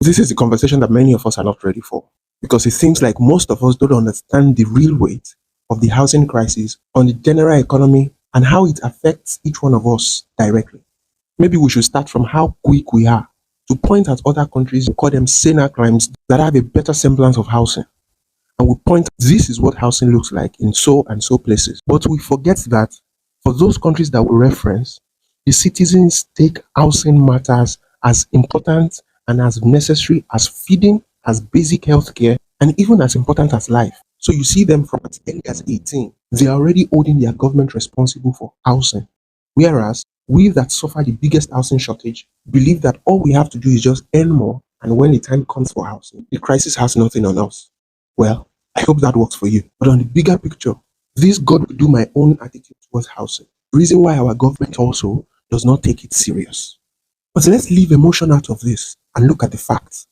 This is the conversation that many of us are not ready for because it seems like most of us don't understand the real weight of the housing crisis on the general economy and how it affects each one of us directly. Maybe we should start from how quick we are to point at other countries and call them saner climes that have a better semblance of housing. And we point this is what housing looks like in so and so places. But we forget that for those countries that we reference, the citizens take housing matters as important and as necessary as feeding, as basic healthcare, and even as important as life. So you see them from as early as 18, they are already holding their government responsible for housing. Whereas we that suffer the biggest housing shortage believe that all we have to do is just earn more, and when the time comes for housing, the crisis has nothing on us. Well, I hope that works for you. But on the bigger picture, this God will do my own attitude towards housing. The reason why our government also does not take it serious. But let's leave emotion out of this and look at the facts.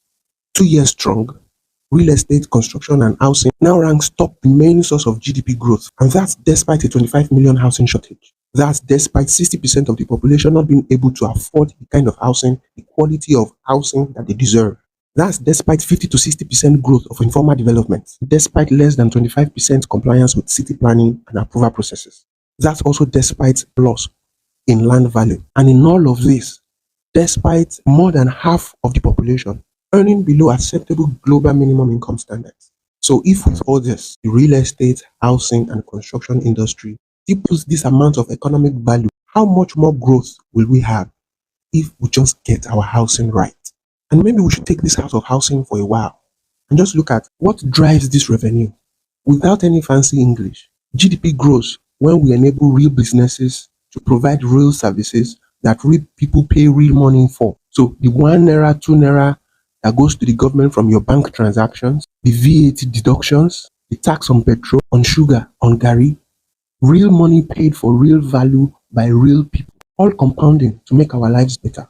2 years strong, real estate, construction, and housing now ranks top the main source of GDP growth. And that's despite a 25 million housing shortage. That's despite 60% of the population not being able to afford the kind of housing, the quality of housing that they deserve. That's despite 50 to 60% growth of informal development, despite less than 25% compliance with city planning and approval processes. That's also despite loss in land value. And in all of this, despite more than half of the population earning below acceptable global minimum income standards. So if with all this, the real estate, housing, and construction industry equals this amount of economic value, how much more growth will we have if we just get our housing right? And maybe we should take this out of housing for a while and just look at what drives this revenue. Without any fancy English, GDP grows when we enable real businesses to provide real services that real people pay real money for. So the 1 naira, 2 naira that goes to the government from your bank transactions, the VAT deductions, the tax on petrol, on sugar, on garri, real money paid for real value by real people, all compounding to make our lives better.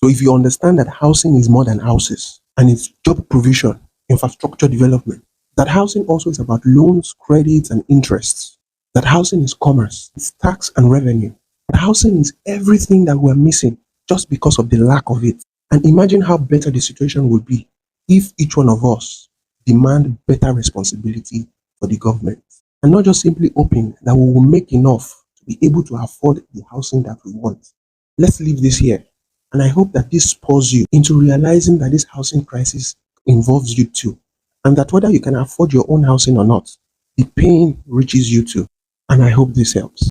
So if you understand that housing is more than houses and it's job provision, infrastructure development, that housing also is about loans, credits, and interests, that housing is commerce, it's tax and revenue, that housing is everything that we're missing just because of the lack of it. And imagine how better the situation would be if each one of us demand better responsibility for the government and not just simply hoping that we will make enough to be able to afford the housing that we want. Let's leave this here. And I hope that this spurs you into realizing that this housing crisis involves you too. And that whether you can afford your own housing or not, the pain reaches you too. And I hope this helps.